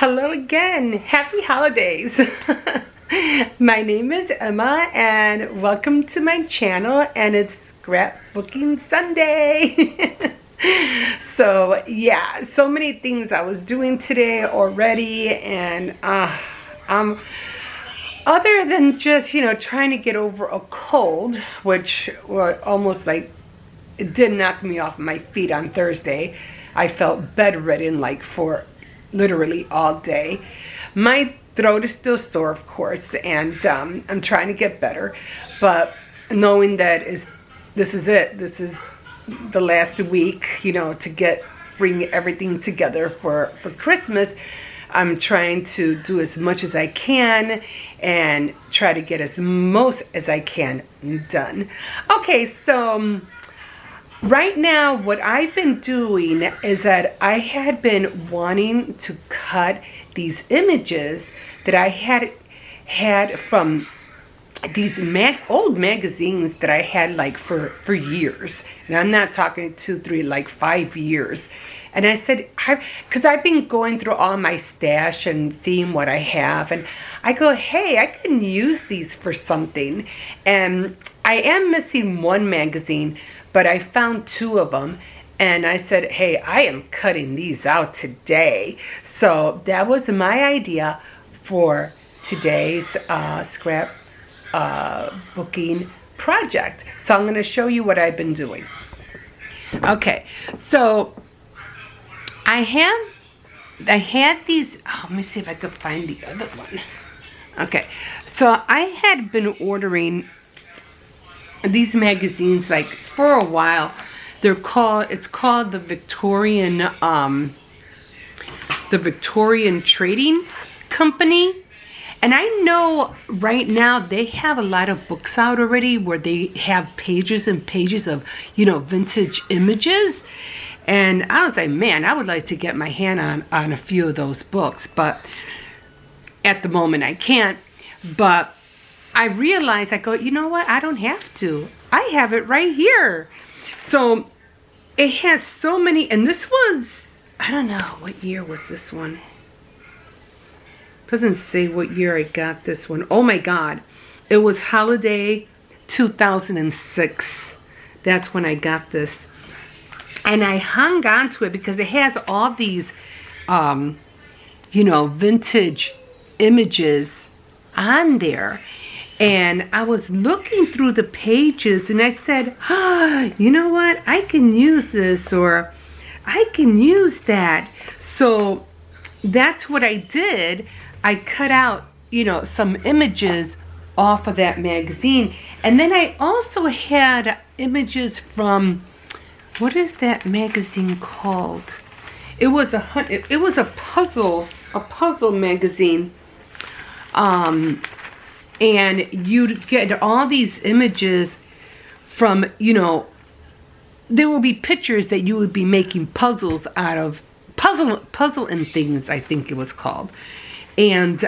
Hello again. Happy holidays. My name is Emma and welcome to my channel, and it's Scrapbooking Sunday. So yeah, so many things I was doing today already, and other than just, trying to get over a cold, which almost like it did knock me off my feet on Thursday. I felt bedridden like for literally all day. My throat is still sore, of course, and I'm trying to get better, but knowing that this is the last week, to bring everything together for Christmas. I'm trying to do as much as I can and try to get as most as I can done. Okay, so right now, what I've been doing is that I had been wanting to cut these images that I had from these old magazines that I had like for years. And I'm not talking 2, 3, like 5 years. And I said, because I've been going through all my stash and seeing what I have, and I go, hey, I can use these for something. And I am missing one magazine, but I found 2 of them, and I said, hey, I am cutting these out today. So that was my idea for today's scrapbooking project. So I'm going to show you what I've been doing. Okay, so I had these, let me see if I could find the other one. Okay, so I had been ordering these magazines like for a while. It's called the Victorian Trading Company. And I know right now they have a lot of books out already where they have pages and pages of, vintage images. And I was like, man, I would like to get my hand on a few of those books, but at the moment I can't. But I realized, I go, you know what? I don't have to. I have it right here. So it has so many, and this was, I don't know, what year was this one? Doesn't say what year I got this one. Oh my God. It was holiday 2006. That's when I got this. And I hung on to it because it has all these, vintage images on there. And I was looking through the pages and I said, you know what? I can use this, or I can use that. So that's what I did. I cut out, some images off of that magazine. And then I also had images from, what is that magazine called? It was a puzzle magazine. And you'd get all these images from, there will be pictures that you would be making puzzles out of, puzzle and things, I think it was called. And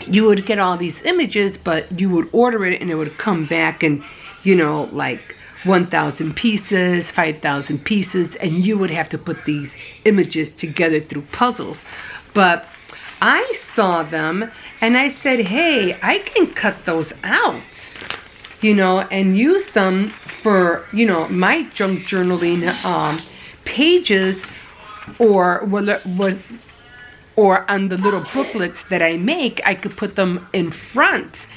you would get all these images, but you would order it and it would come back and, like 1,000 pieces, 5,000 pieces, and you would have to put these images together through puzzles. But I saw them and I said, hey, I can cut those out, and use them for, my junk journaling pages, or on the little booklets that I make. I could put them in front.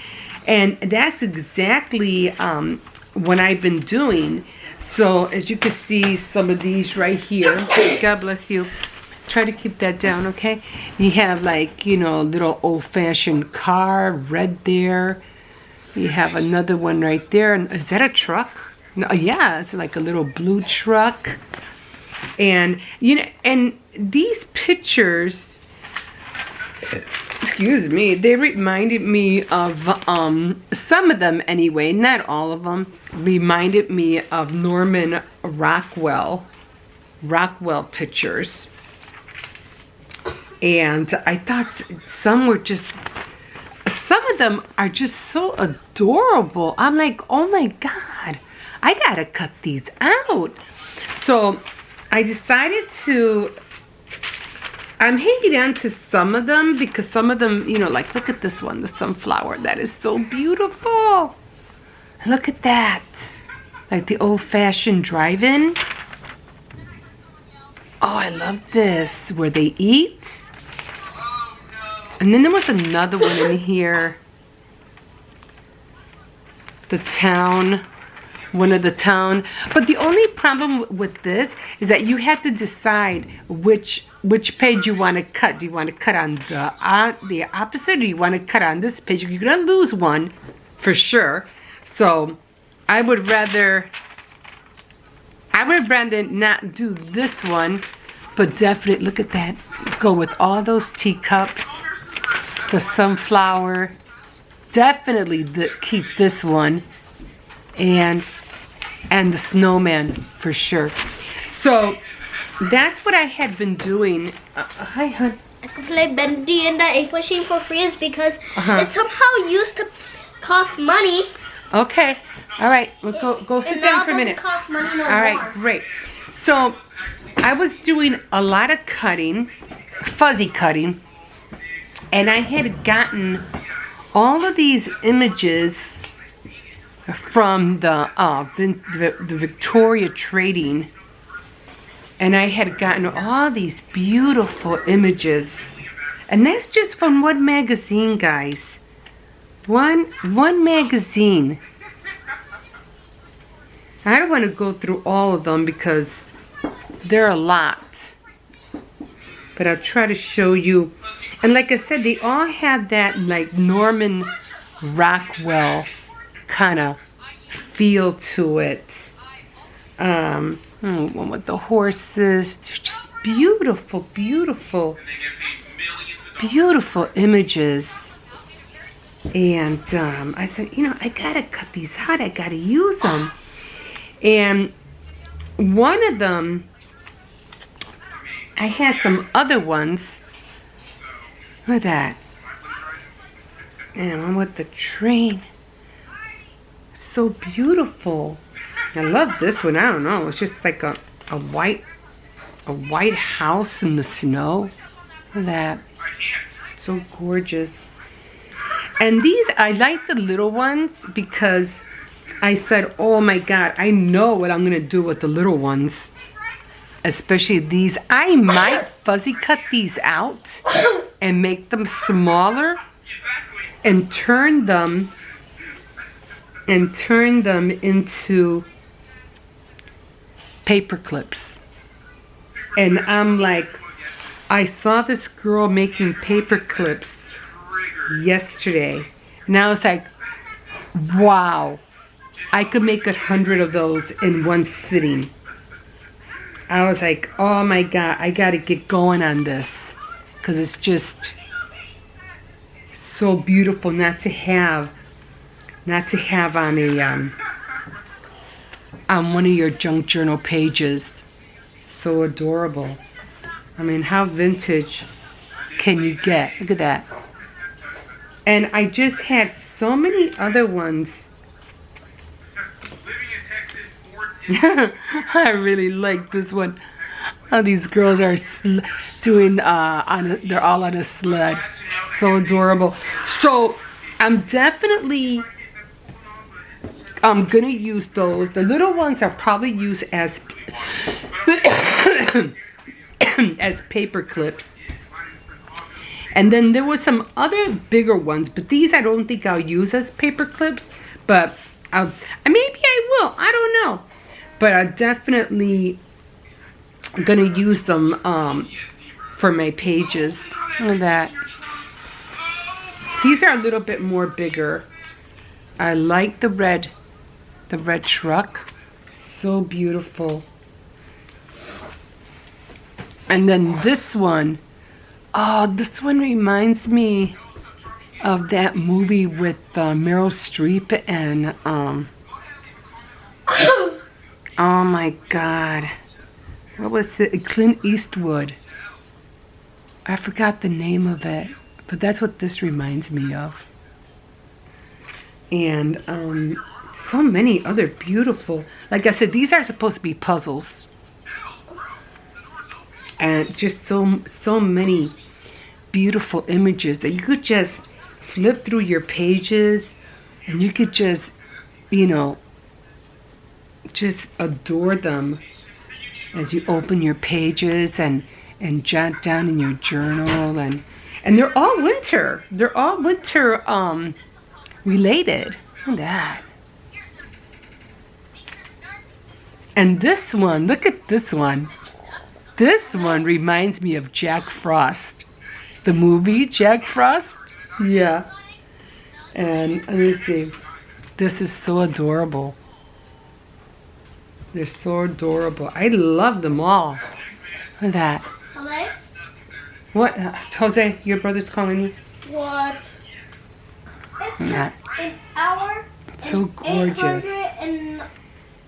And that's exactly what I've been doing. So as you can see, some of these right here, God bless you. Try to keep that down, okay? You have like, little old-fashioned car, red there. You have another one right there. Is that a truck? No, yeah, it's like a little blue truck. And, and these pictures, excuse me, they reminded me of, some of them anyway, not all of them, reminded me of Norman Rockwell pictures. And I thought some of them are just so adorable. I'm like, oh my God, I gotta cut these out. So I decided to I'm hanging on to some of them because some of them, you know, like look at this one, the sunflower. That is so beautiful. Look at that. Like the old-fashioned drive-in. Oh, I love this. Where they eat. And then there was another one in here. The town. One of the town. But the only problem with this is that you have to decide which page you want to cut. Do you want to cut on the opposite, or do you want to cut on this page? You're going to lose one for sure. So I would rather not do this one, but definitely look at that. Go with all those teacups, the sunflower. Definitely keep this one, and the snowman for sure. So that's what I had been doing. Hi, hon. I could play Bendy in the ink machine for free is because it somehow used to cost money. Okay. All right. We'll go sit down for a minute. Cost money no All right. Great. So I was doing a lot of cutting, fuzzy cutting, and I had gotten all of these images from the Victoria Trading, and I had gotten all these beautiful images, and that's just from one magazine, guys. One magazine. I don't want to go through all of them because there are a lot, but I'll try to show you. And like I said, they all have that like Norman Rockwell kind of feel to it. One with the horses. They're just beautiful, beautiful, beautiful images. And I said, you know, I gotta cut these out. I gotta use them. And one of them, I had some other ones. Look at that. And one with the train. So beautiful. I love this one. I don't know. It's just like a white house in the snow. Look at that. So gorgeous. And these, I like the little ones because I said, oh my God, I know what I'm going to do with the little ones. Especially these. I might fuzzy cut these out and make them smaller and turn them into paper clips. And I'm like, I saw this girl making paper clips yesterday, and I was like, wow, I could make 100 of those in one sitting. I was like, oh my God, I gotta get going on this because it's just so beautiful not to have on a on one of your junk journal pages. So adorable. I mean, how vintage can you get? Look at that. And I just had so many other ones. I really like this one. Oh, these girls are doing they're all on a sled. So adorable. So I'm definitely gonna use those. The little ones are probably used as as paper clips. And then there were some other bigger ones, but these I don't think I'll use as paper clips. But maybe I will. I don't know. But I'm definitely gonna use them for my pages. Look at that. These are a little bit more bigger. I like the red truck. So beautiful. And then this one. Oh, this one reminds me of that movie with Meryl Streep and oh my God, what was it? Clint Eastwood. I forgot the name of it, but that's what this reminds me of. And so many other beautiful. Like I said, these are supposed to be puzzles. and just so many beautiful images that you could just flip through your pages and you could just, you know, just adore them as you open your pages and jot down in your journal. And they're all winter. They're all winter related. Look at that. And this one, look at this one. This one reminds me of Jack Frost. The movie Jack Frost? Yeah. And let me see. This is so adorable. They're so adorable. I love them all. Look at that. Hello? What? Jose, your brother's calling you? What? That. It's our It's so gorgeous.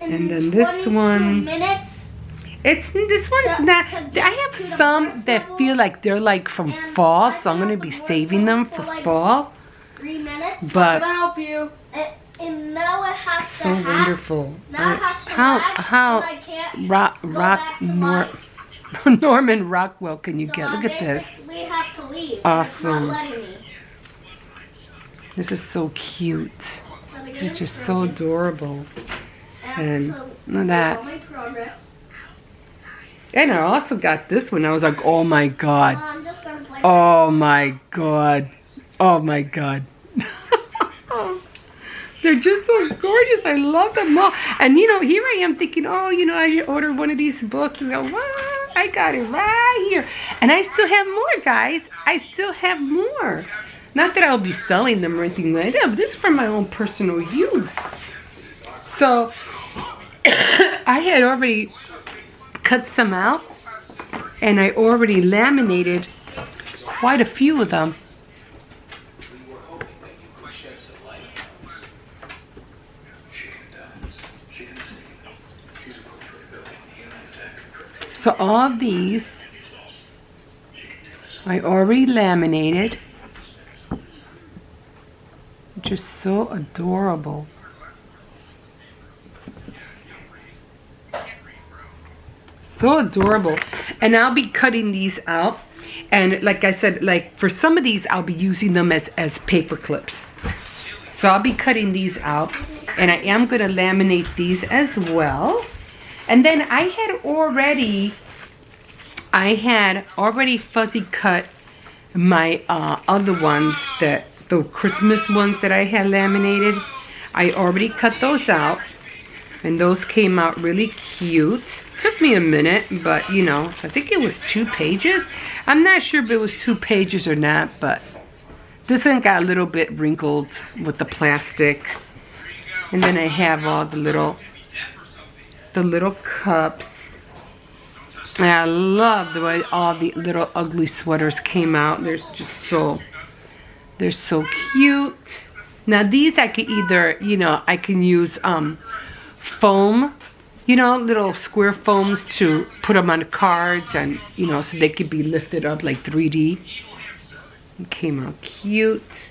And then this one. Minutes. This one's not. I have some that feel like they're like from fall, so I'm gonna be saving them for fall. 3 minutes. But Can I help you? And now it has so to have, wonderful. Now it has to have, and I can't Norman Rockwell can you so get? Look at this. We have to leave. Awesome. It's not letting me. This is so cute. So It's just so adorable. And so look at that. all my progress. And I also got this one. I was like, oh my God. I'm just gonna play. Oh my God. Oh my God. They're just so gorgeous. I love them all. And you know, here I am thinking, oh, you know, I should order one of these books. And go, what? I got it right here. And I still have more, guys. I still have more. Not that I'll be selling them or anything like that, but this is for my own personal use. So I had already cut some out, and I already laminated quite a few of them. So all these I already laminated. Just so adorable. So adorable. And I'll be cutting these out. And like I said, like for some of these, I'll be using them as paper clips. So I'll be cutting these out. And I am going to laminate these as well. And then I had already fuzzy cut my other ones, the Christmas ones that I had laminated. I already cut those out. And those came out really cute. Took me a minute, but you know, I think it was 2 pages. I'm not sure if it was 2 pages or not, but this one got a little bit wrinkled with the plastic. And then I have all the little cups. And I love the way all the little ugly sweaters came out. They're so cute. Now these I could either, you know, I can use foam, you know, little square foams to put them on the cards, and you know, so they could be lifted up like 3D. It came out cute.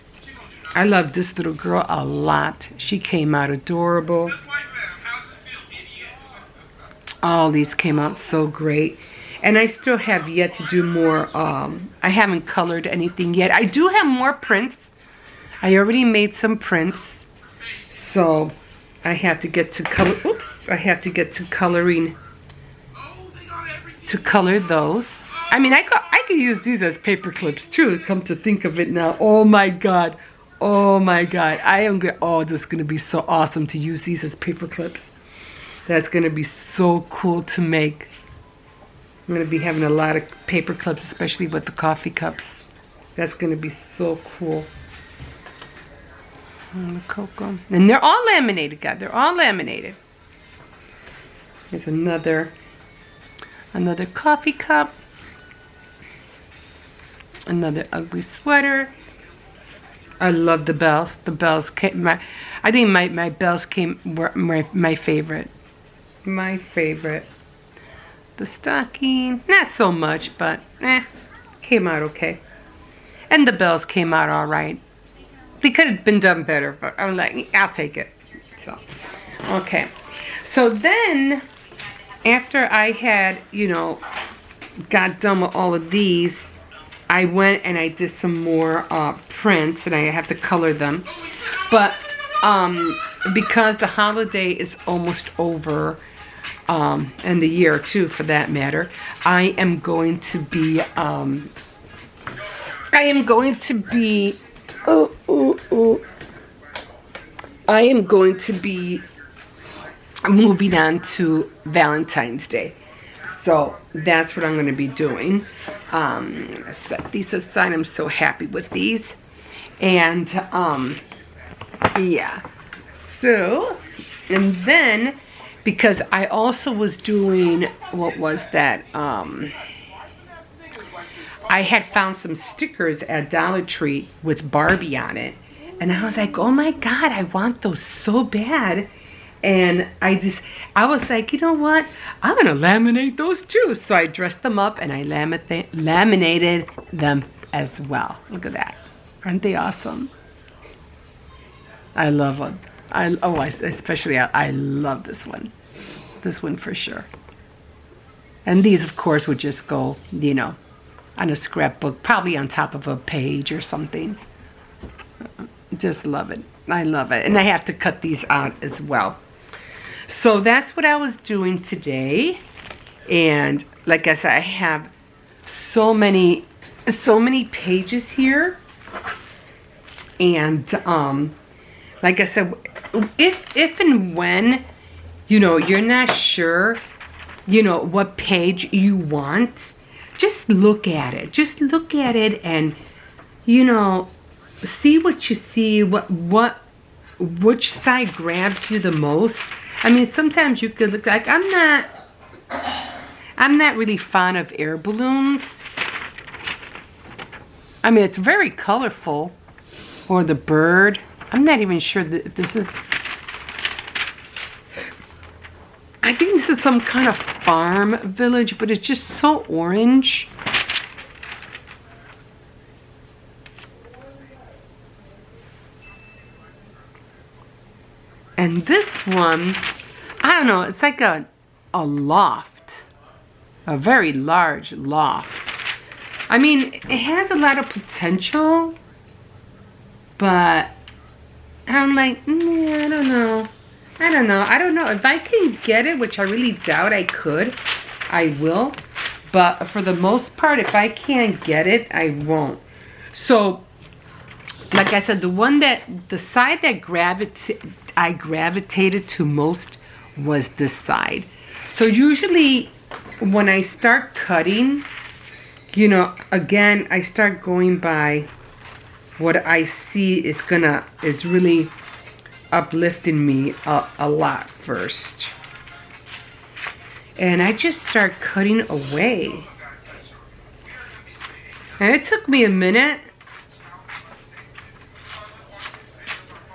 I love this little girl a lot. She came out adorable. All these came out so great. And I still have yet to do more. I haven't colored anything yet. I do have more prints. I already made some prints. So I have to get to color. Oops. I have to get to coloring. To color those. I mean, I could use these as paper clips too. Come to think of it now. Oh my God. Oh my God. Oh, this is going to be so awesome to use these as paper clips. That's going to be so cool to make. I'm going to be having a lot of paper clips, especially with the coffee cups. That's going to be so cool. And the cocoa. And they're all laminated, guys. They're all laminated. Here's another coffee cup. Another ugly sweater. I love the bells. The bells came. I think my bells were my favorite. My favorite. The stocking, not so much, but came out okay. And the bells came out all right. They could have been done better, but I'm like, I'll take it. So, okay. So then, after I had, you know, got done with all of these, I went and I did some more prints, and I have to color them. But because the holiday is almost over, and the year too, for that matter, I am going to be moving on to Valentine's Day. So that's what I'm going to be doing. Set these aside. I'm so happy with these. And yeah. So, and then because I also was doing, what was that? I had found some stickers at Dollar Tree with Barbie on it. And I was like, oh my God, I want those so bad. And I was like, you know what? I'm going to laminate those too. So I dressed them up and I laminated them as well. Look at that. Aren't they awesome? I love them. I love this one. This one for sure. And these, of course, would just go, you know, on a scrapbook, probably on top of a page or something. Just love it. I love it. And I have to cut these out as well. So that's what I was doing today. And like I said, I have so many pages here. And like I said, if and when, you know, you're not sure, you know, what page you want, just look at it. Just look at it and, you know, see what you see, which side grabs you the most. I mean, sometimes you could look like, I'm not really fond of air balloons. I mean, it's very colorful. Or the bird. I'm not even sure that this is, I think this is some kind of farm village, but it's just so orange. And this one, I don't know, it's like a loft. A very large loft. I mean, it has a lot of potential, but I'm like, I don't know. I don't know. If I can get it, which I really doubt I could, I will. But for the most part, if I can't get it, I won't. So, like I said, the side that I gravitated to most was this side. So usually when I start cutting, you know, again, I start going by what I see is really uplifting me a lot first. And I just start cutting away. And it took me a minute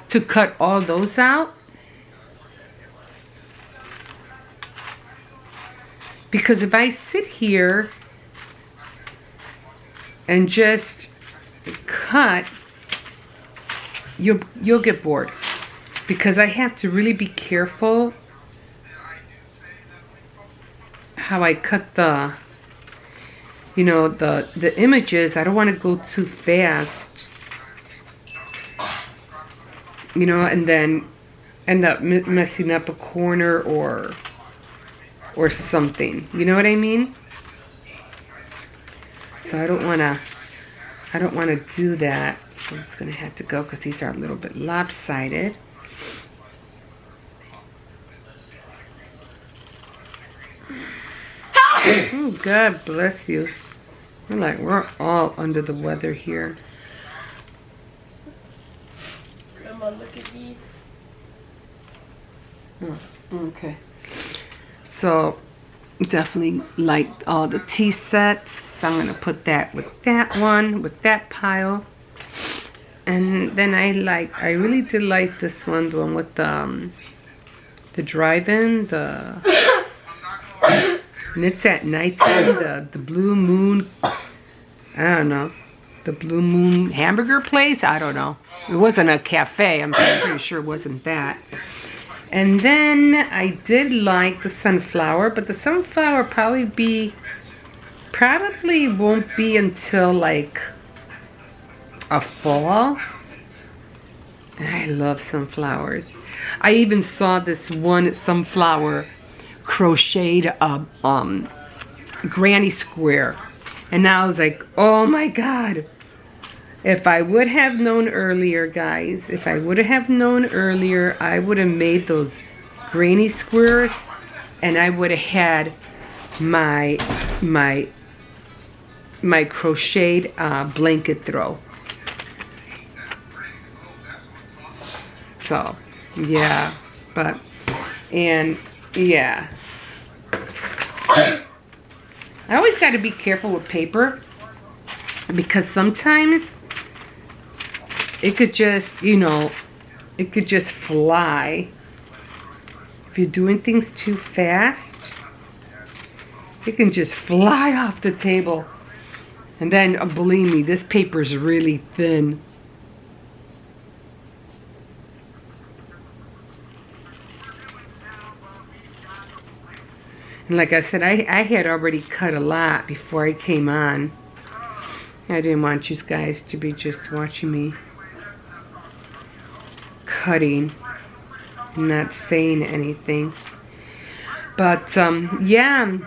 to cut all those out. Because if I sit here and just cut, you'll get bored. Because I have to really be careful how I cut the, you know, the images. I don't want to go too fast, you know, and then end up messing up a corner or something. You know what I mean? So I don't want to do that. So I'm just going to have to go because these are a little bit lopsided. Oh, God bless you. We're all under the weather here. Mama, look at these. Oh, okay. So, definitely like all the tea sets. So I'm going to put that with that one, with that pile. And then I really did like this one, the one with the drive-in, and it's at nighttime, the Blue Moon, I don't know, the Blue Moon hamburger place? I don't know. It wasn't a cafe. I'm pretty sure it wasn't that. And then I did like the sunflower, but the sunflower probably be probably won't be until like a fall. And I love sunflowers. I even saw this one sunflower crocheted granny square, and I was like, oh my god. If I would have known earlier, guys, if I would have known earlier, I would have made those granny squares, and I would have had my crocheted blanket throw. So, yeah, yeah. I always got to be careful with paper, because sometimes it could just, it could just fly. If you're doing things too fast, it can just fly off the table. And then, believe me, this paper is really thin. And like I said, I had already cut a lot before I came on. I didn't want you guys to be just watching me cutting and not saying anything. But, yeah,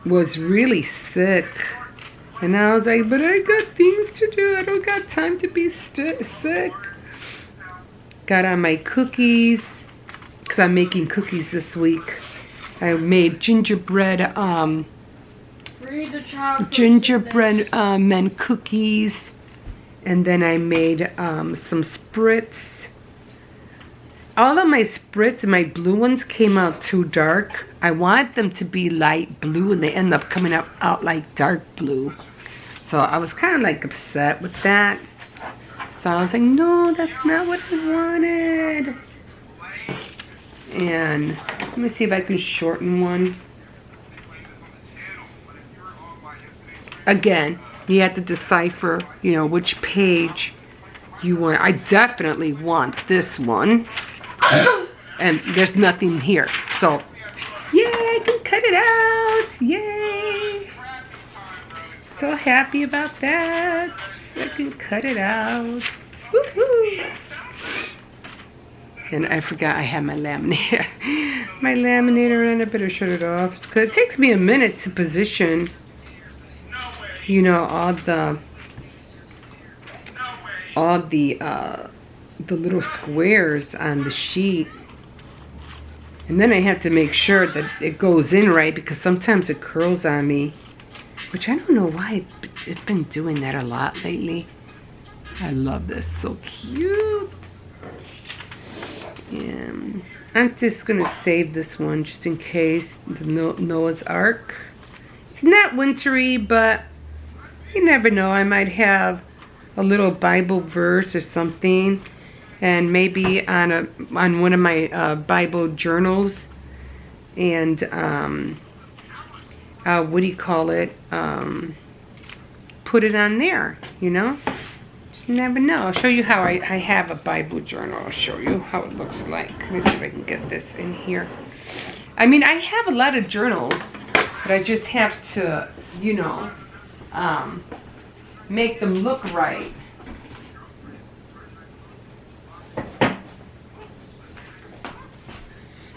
was really sick. And I was like, but I got things to do. I don't got time to be sick. Got on my cookies, because I'm making cookies this week. I made gingerbread men cookies, and then I made some spritz. All of my spritz, my blue ones, came out too dark. I wanted them to be light blue, and they end up coming out like dark blue. So I was kind of like upset with that. So I was like, no, that's not what I wanted. And let me see if I can shorten one. Again, you have to decipher, which page you want. I definitely want this one. And there's nothing here. So, yay, I can cut it out. Yay. So happy about that. I can cut it out. Woohoo. And I forgot I had my laminator. My laminator, and I better shut it off. Because it takes me a minute to position, all the little squares on the sheet. And then I have to make sure that it goes in right, because sometimes it curls on me. Which I don't know why it's been doing that a lot lately. I love this. So cute. And I'm just going to save this one just in case. The Noah's Ark. It's not wintry, but you never know. I might have a little Bible verse or something. And maybe on one of my Bible journals. And what do you call it? Put it on there, Just never know. I'll show you how I have a Bible journal. I'll show you how it looks like. Let me see if I can get this in here. I mean, I have a lot of journals, but I just have to, make them look right.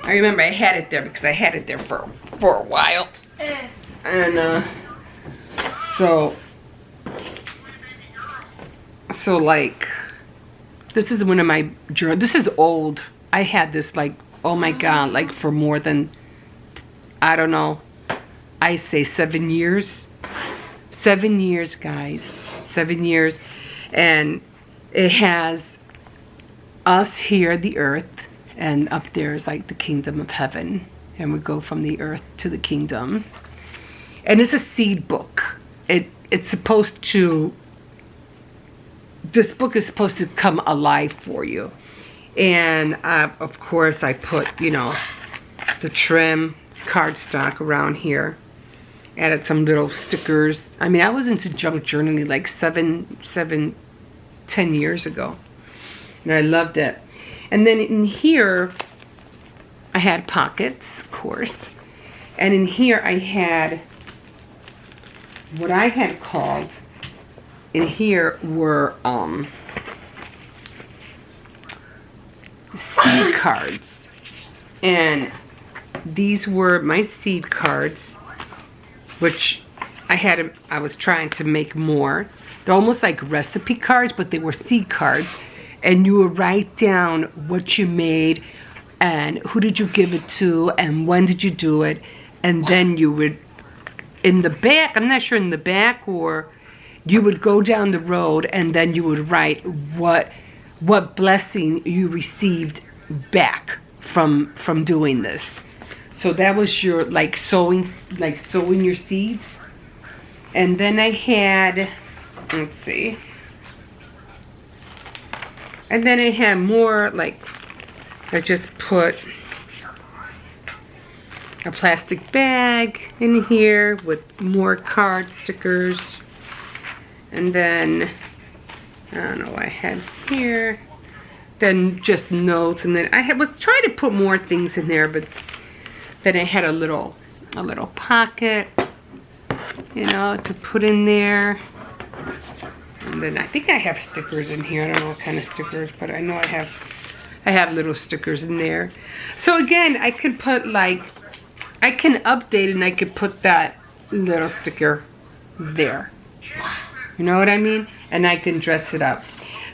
I remember I had it there because I had it there for a while. And so like, this is one of my journals. This is old. I had this like, oh my god, like for more than, I don't know, I say 7 years. 7 years, guys. 7 years. And it has us here, the earth, and up there is like the kingdom of heaven. And we go from the earth to the kingdom. And it's a seed book. It's supposed to, this book is supposed to come alive for you. And of course I put, the trim cardstock around here. Added some little stickers. I mean, I was into junk journaling like 10 years ago. And I loved it. And then in here, I had pockets, of course. And in here I had what I had called in here were seed cards. And these were my seed cards, which I was trying to make more. They're almost like recipe cards, but they were seed cards. And you would write down what you made and who did you give it to and when did you do it. And then you would, in the back, I'm not sure in the back, or you would go down the road and then you would write what blessing you received back from doing this. So that was your like sowing your seeds. And then I had, let's see. And then I had more, like, I just put a plastic bag in here with more card stickers. And then, I don't know what I had here. Then just notes. And then I was trying to put more things in there, but then I had a little pocket, you know, to put in there. And then I think I have stickers in here. I don't know what kind of stickers, but I know I have little stickers in there. So again, I could put like, I can update and I could put that little sticker there. You know what I mean? And I can dress it up.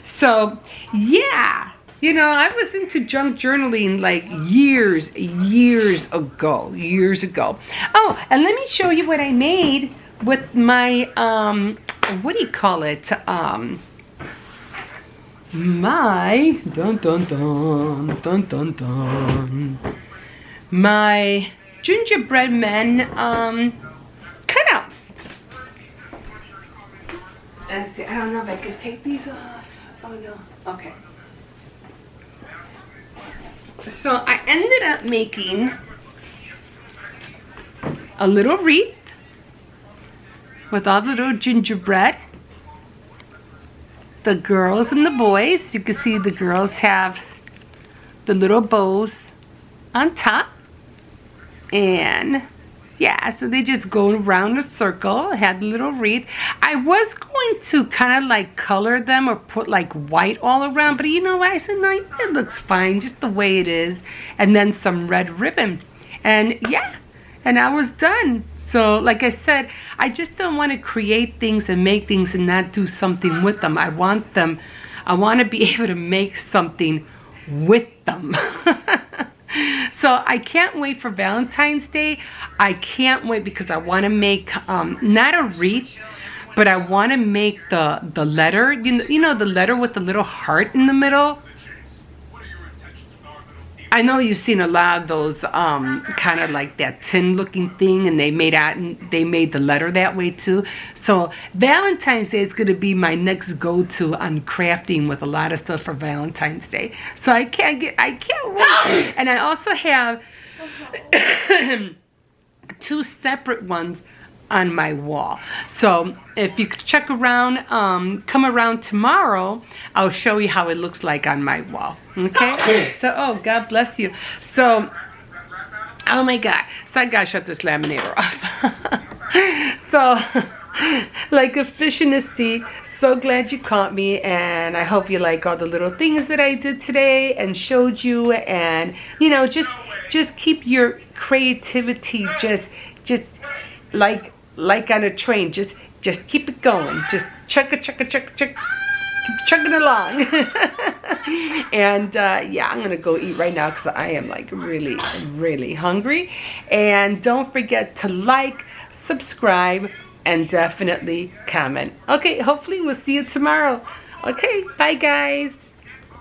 So yeah, you know, I was into junk journaling like years ago. Oh, and let me show you what I made with my what do you call it? My my gingerbread men cutouts. Let's see, I don't know if I could take these off. Oh no. Okay. So I ended up making a little wreath with all the little gingerbread. The girls and the boys, you can see the girls have the little bows on top. And yeah, so they just go around a circle, had the little wreath. I was going to kind of like color them or put like white all around, but you know what? I said, no, it looks fine just the way it is. And then some red ribbon. And yeah, and I was done. So like I said, I just don't want to create things and make things and not do something with them. I want to be able to make something with them. So I can't wait for Valentine's Day. I can't wait because I want to make not a wreath, but I want to make the letter. You know the letter with the little heart in the middle. I know you've seen a lot of those kind of like that tin looking thing, and they made the letter that way too. So Valentine's Day is going to be my next go-to on crafting with a lot of stuff for Valentine's Day. So I can't wait. And I also have 2 separate ones on my wall. So if you check around, come around tomorrow, I'll show you how it looks like on my wall. Okay? So, oh, God bless you. So, oh my God. So I gotta shut this laminator off. So, like a fish in the sea, so glad you caught me, and I hope you like all the little things that I did today and showed you. And you know, just keep your creativity just like on a train, just keep it going. Just chuck it, keep chugging along. And yeah, I'm gonna go eat right now because I am like really hungry. And don't forget to like, subscribe, and definitely comment. Okay, hopefully we'll see you tomorrow. Okay, bye guys.